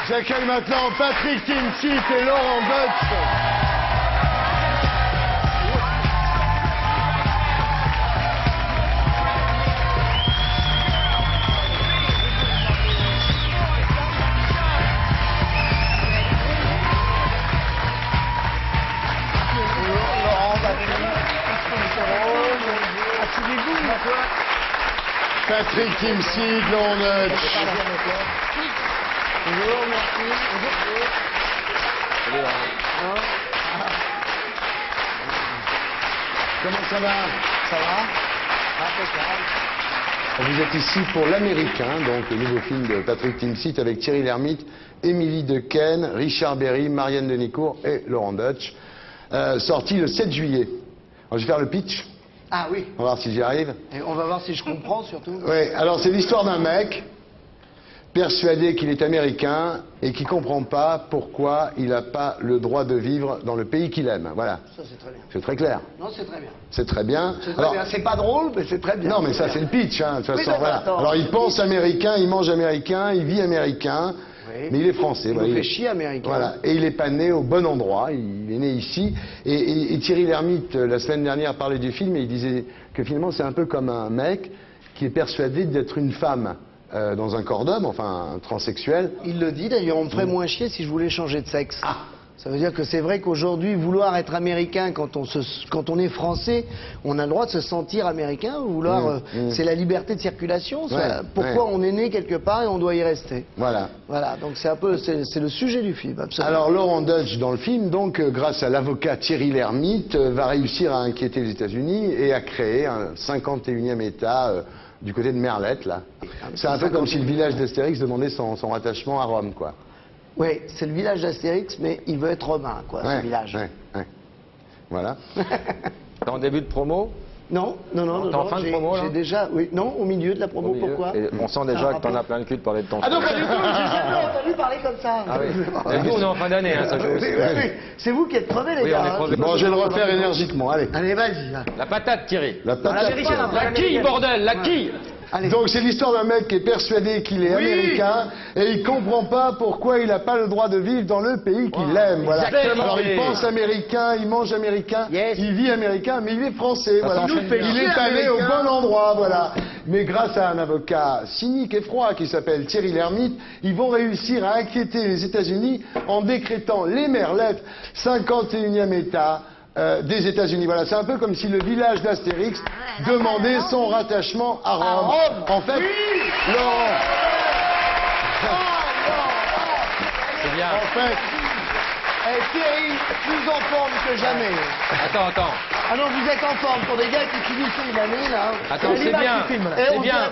J'accueille maintenant Patrick Timsit et Laurent Deutsch. Patrick Timsit, Laurent Deutsch. Bonjour, merci. Comment ça va? Ça va? Impeccable. Vous êtes ici pour l'Américain, donc le nouveau film de Patrick Timsit avec Thierry Lhermitte, Émilie Dequesne, Richard Berry, Marianne Denicourt et Laurent Deutsch. Sorti le 7 juillet. Alors, je vais faire le pitch. Ah oui. On va voir si j'y arrive. Et on va voir si je comprends surtout. Oui, alors c'est l'histoire d'un mec persuadé qu'il est américain et qui comprend pas pourquoi il n'a pas le droit de vivre dans le pays qu'il aime. Voilà. Ça c'est très bien. C'est très clair. Non, c'est très bien. C'est très bien. C'est très bien. C'est pas drôle, mais c'est très bien. Non, mais ça c'est le pitch, hein, de toute Oui, façon. mais Voilà. attends. Alors il pense américain, il mange américain, il vit américain, Oui. mais il est français. Il voilà, nous fait est- chier américain. Voilà. Et il n'est pas né au bon endroit, il est né ici. Et Thierry Lhermitte, la semaine dernière, parlait du film et il disait que finalement c'est un peu comme un mec qui est persuadé d'être une femme dans un corps d'homme, enfin un transsexuel. Il le dit d'ailleurs, on me ferait moins chier si je voulais changer de sexe. Ça veut dire que c'est vrai qu'aujourd'hui, vouloir être américain quand on est français, on a le droit de se sentir américain. Vouloir, c'est la liberté de circulation. Ça. Pourquoi on est né quelque part et on doit y rester. Voilà. Voilà, donc c'est un peu, c'est le sujet du film, absolument. Alors Laurent Deutsch dans le film, donc grâce à l'avocat Thierry Lhermitte, va réussir à inquiéter les États-Unis et à créer un 51e État du côté de Merlette, là. C'est un peu comme si le village d'Astérix demandait son rattachement à Rome, quoi. Oui, c'est le village d'Astérix, mais il veut être romain, quoi, ce village. Ouais. Voilà. T'es en début de promo? Non. T'es en fin de promo, là? J'ai déjà, oui, non, au milieu de la promo, Au milieu. pourquoi? Et on sent déjà que t'en as plein le cul de parler de ton Ah non, film. pas du tout, j'ai jamais entendu parler comme ça. Ah oui. Et nous, on est en fin d'année, hein, ça joue aussi. Oui. C'est vous qui êtes crevés, les Oui, gars. on est hein. crevés. Bon, je vais le refaire énergiquement, allez. Allez, vas-y. Là. La patate, Thierry. La patate. La quille, bordel, la quille. Allez. Donc c'est l'histoire d'un mec qui est persuadé qu'il est américain et il comprend pas pourquoi il n'a pas le droit de vivre dans le pays qu'il aime. Voilà. exactement. Alors il pense américain, il mange américain, il vit américain, mais il est français. Voilà. Il est allé au bon endroit, voilà. Mais grâce à un avocat cynique et froid qui s'appelle Thierry Lhermitte, ils vont réussir à inquiéter les États-Unis en décrétant les Merlettes, 51e État des États-Unis. Voilà, c'est un peu comme si le village d'Astérix demandait son rattachement à Rome. En fait, Laurent. C'est bien. En fait, Thierry, plus en forme que jamais. Attends. Ah non, vous êtes en forme pour des gars qui finissent une année, là. Attends, c'est bien. C'est bien.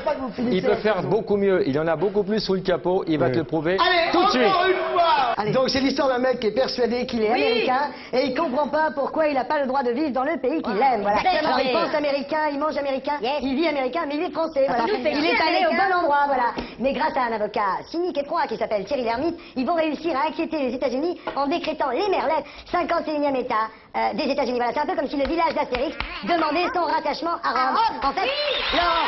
Il peut faire beaucoup mieux. Il en a beaucoup plus sous le capot. Il va te le prouver Allez, tout de suite. encore une fois. Donc c'est l'histoire d'un mec qui est persuadé qu'il est américain et il comprend pas pourquoi il n'a pas le droit de vivre dans le pays qu'il aime. Voilà. Alors il pense américain, il mange américain, il vit américain, mais il est français. Voilà. Il est allé au bon endroit, voilà. Mais grâce à un avocat cynique et froid qui s'appelle Thierry Lhermitte, ils vont réussir à inquiéter les États-Unis en décrétant les Merlettes, 51e État des États-Unis. Voilà, c'est un peu comme si le village d'Astérix demandait son rattachement à Rome. En fait, Laurent.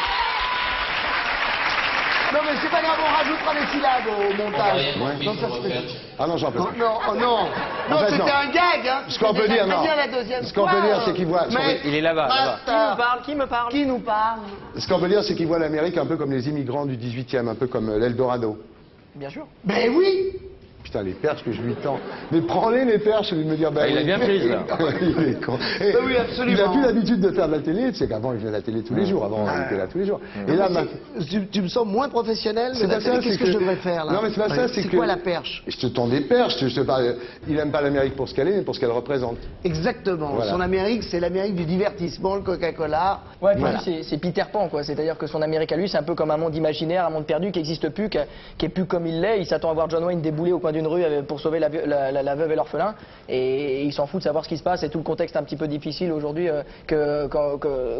Non, mais c'est pas grave, on rajoutera des syllabes au montage. Non, ça se fait. ah non, j'en peux plus. Non, non. En Non, fait, c'était non. un gag, hein. Ce qu'on peut dire, non. Bien la deuxième Ce qu'on fois. peut dire, c'est qu'il voit. Mais- Il est là-bas. Basta. Qui me parle Qui nous parle? Ce qu'on peut dire, c'est qu'il voit l'Amérique un peu comme les immigrants du 18e, un peu comme l'Eldorado. Bien sûr. Ben oui. Putain, les perches que je lui tends. Mais prends-les, les perches, au lieu de me dire... Bah, Ah, il a bien pris, là. Il est con. Et Bah oui, absolument. il a plus l'habitude de faire de la télé. Tu sais qu'avant, il faisait de la télé tous les jours. Avant, il était là tous les jours. Et là, Tu me sens moins professionnel, mais C'est pas ça, qu'est-ce c'est que je que- devrais faire, là? Non, mais c'est pas ça, c'est que- quoi la perche? je te tends des perches. Je te parle... Il aime pas l'Amérique pour ce qu'elle est, mais pour ce qu'elle représente. Exactement. Voilà. Son Amérique, c'est l'Amérique du divertissement, le Coca-Cola. Ouais, puis Voilà. lui, c'est Peter Pan, quoi. C'est-à-dire que son Amérique à lui, c'est un peu comme un monde imaginaire, un monde perdu qui n'existe plus, qui est plus comme il l'est. Il s'attend à voir John Wayne débouler au coin d'une rue pour sauver la veuve et l'orphelin. Et il s'en fout de savoir ce qui se passe et tout le contexte un petit peu difficile aujourd'hui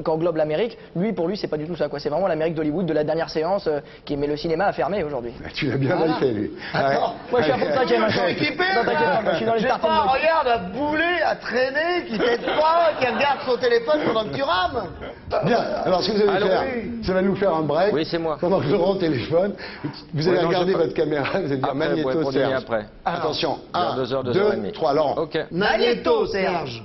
qu'englobe l'Amérique. Lui, pour lui, c'est pas du tout ça, quoi. C'est vraiment l'Amérique d'Hollywood de la dernière séance, mais le cinéma a fermé aujourd'hui. Tu l'as bien mal fait, lui. Attends, Moi, je suis à fond de taquet, maintenant. équipé, Non, t'inquiète pas, moi, je suis dans les J'ai tartines pas, de- regarde, à bouler, à traîner, qui t'aide pas, qui regarde son téléphone pendant que tu rames. Bien, alors ce que vous allez faire, ça va nous faire un break. Oui, c'est moi. Pendant que Laurent téléphone, vous allez regarder votre caméra, vous allez dire Magnéto Serge. Après. Attention, 1, 2 heures, 2 2, heures et demie. 3, Laurent. Ok. Magnéto Serge.